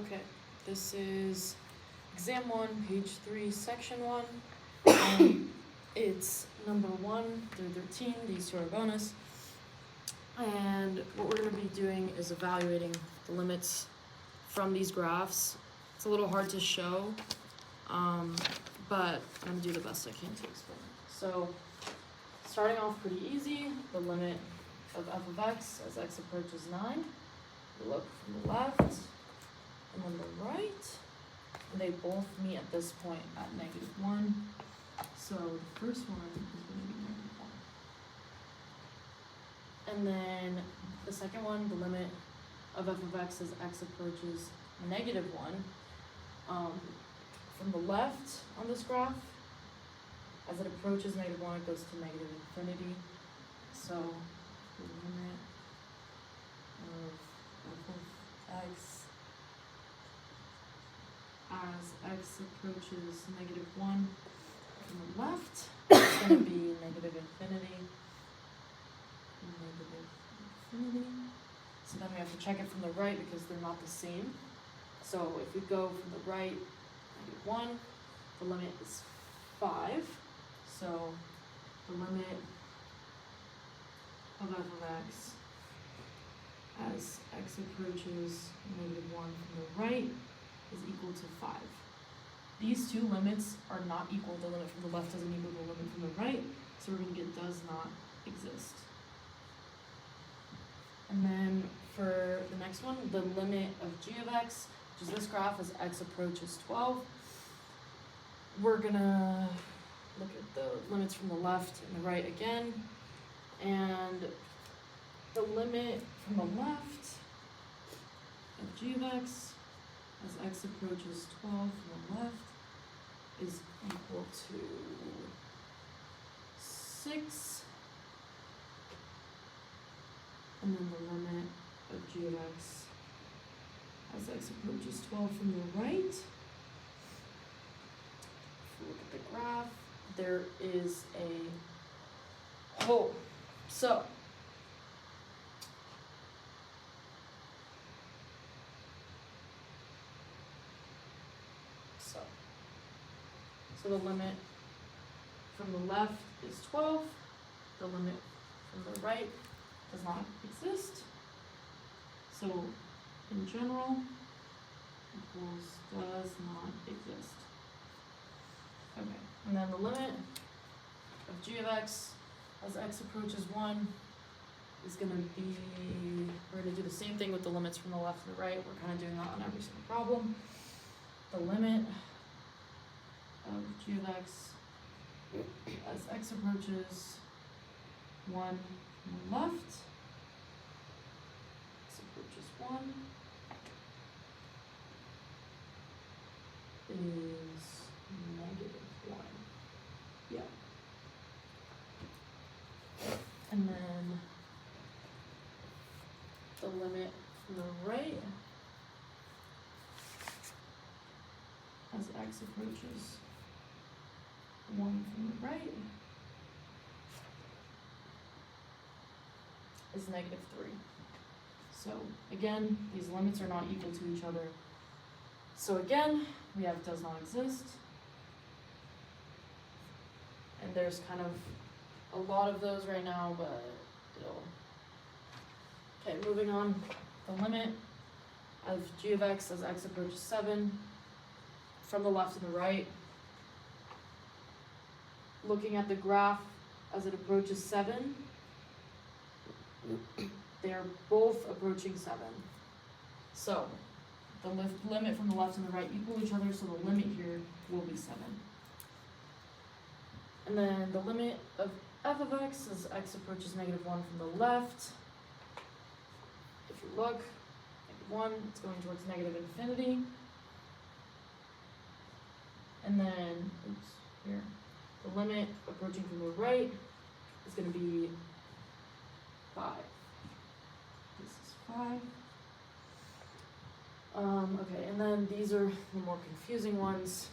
Okay, this is exam 1, page 3, section 1. It's number 1 through 13, these two are bonus. And what we're going to be doing is evaluating the limits from these graphs. It's a little hard to show, but I'm going to do the best I can to explain it. So, starting off pretty easy, the limit of f of x as x approaches 9. We look from the left and then the right, and they both meet at this point at -1. So the first one is going to be -1. And then the second one, the limit of f of x as x approaches -1. From the left on this graph, as it approaches -1, it goes to -infinity. So the limit of f of x as x approaches -1 from the left is going to be -infinity. So then we have to check it from the right because they're not the same. So if we go from the right, -1, the limit is 5. So the limit of f of x as x approaches -1 from the right is equal to 5. These two limits are not equal. The limit from the left doesn't equal the limit from the right, so we're going to get does not exist. And then for the next one, the limit of g of x, which is this graph as x approaches 12, we're going to look at the limits from the left and the right again. And the limit from the left of g of x as x approaches 12 from the left is equal to 6. And then the limit of g of x as x approaches 12 from the right. If you look at the graph, there is a hole. So the limit from the left is 12. The limit from the right does not exist. So in general, equals does not exist. Okay, and then the limit of g of x as x approaches 1 is going to be, we're going to do the same thing with the limits from the left and the right. We're kind of doing that on every single problem. The limit of g of x as x approaches 1 from the left, x approaches 1, is -1. Yeah. And then the limit from the right as x approaches 1 from the right is -3. So again, these limits are not equal to each other. So again, we have does not exist. And there's kind of a lot of those right now, but it'll... Okay, moving on. The limit of g of x as x approaches 7 from the left and the right. Looking at the graph as it approaches 7, they are both approaching 7. So the limit from the left and the right equal each other, so the limit here will be 7. And then the limit of f of x as x approaches -1 from the left. If you look, -1, it's going towards -infinity. And then, oops, here. The limit approaching from the right is going to be 5. This is 5. Okay, and then these are the more confusing ones.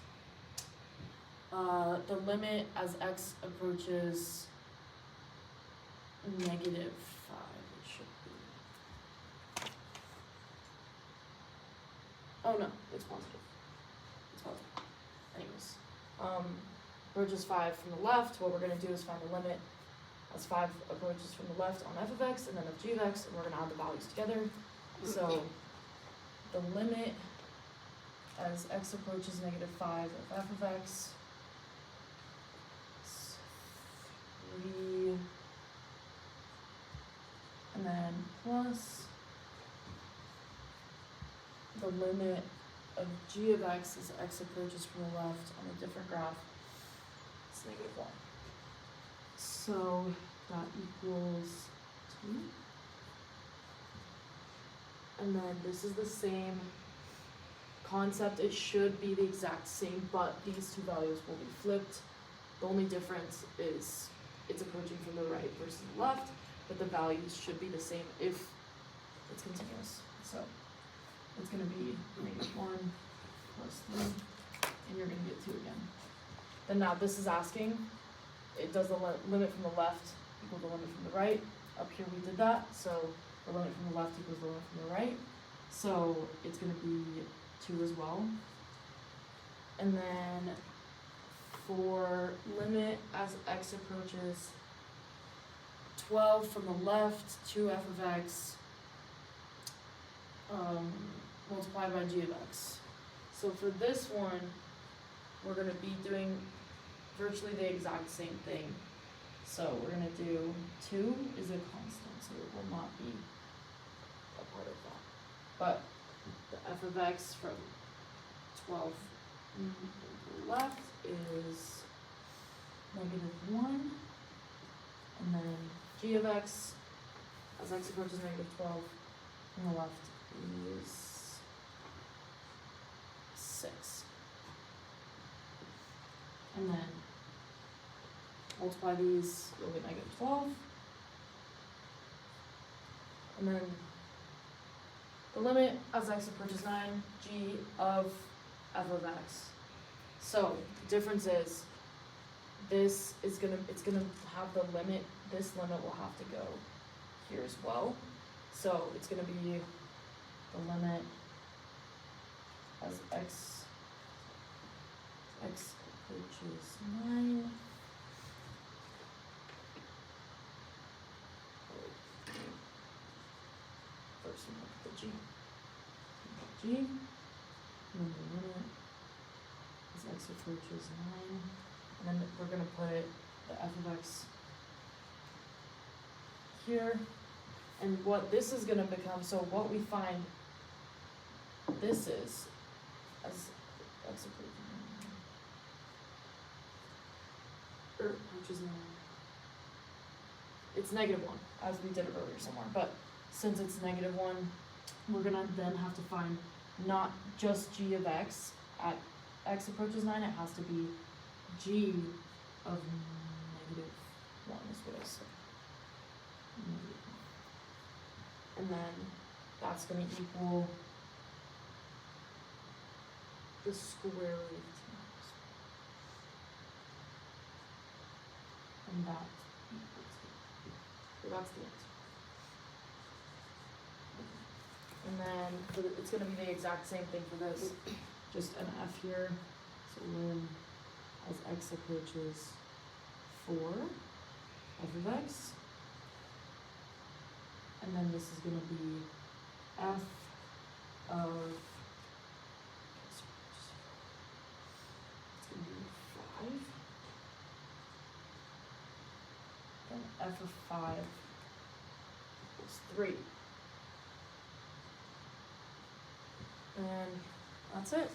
The limit as x approaches -5, it should be. oh no, it's positive. It's positive. Anyways, approaches 5 from the left, what we're gonna do is find the limit as 5 approaches from the left on f of x and then of g of x, and we're gonna add the values together. So the limit as x approaches negative 5 of f of x is 3, and then plus the limit of g of x as x approaches from the left on a different graph, it's negative 1. So that equals 2. And then this is the same concept. It should be the exact same, but these two values will be flipped. The only difference is it's approaching from the right versus the left, but the values should be the same if it's continuous. So it's going to be negative 1 plus 3, and you're going to get 2 again. Then now this is asking, it does the limit from the left equal the limit from the right. Up here we did that, so the limit from the left equals the limit from the right. So it's going to be 2 as well. And then for limit as x approaches 12 from the left to f of x multiplied by g of x. So for this one, we're going to be doing virtually the exact same thing. So we're going to do 2 is a constant, so it will not be a part of that. But the f of x from 12 to the left is negative 1, and then g of x as x approaches negative 12 on the left is 6. And then multiply these, you'll get negative 12. And then the limit as x approaches 9, g of f of x. So the difference is this is it's gonna have the limit, this limit will have to go here as well. So it's gonna be the limit as x approaches 9. First we look at the g. And then the limit as x approaches 9. And then we're going to put the f of x here. And what this is going to become, so what we find this is as x approaches 9. It's negative 1, as we did earlier somewhere. But since it's negative 1, we're going to then have to find not just g of x at x approaches 9, it has to be g of negative 1 is what I said. And then that's going to equal the square root of 2. And that equals 2. So that's the answer. And then it's going to be the exact same thing for this. Just an f here. So lim as x approaches 4 f of x. And then this is going to be f of, it's going to be 5. Then f of 5 equals 3. And that's it.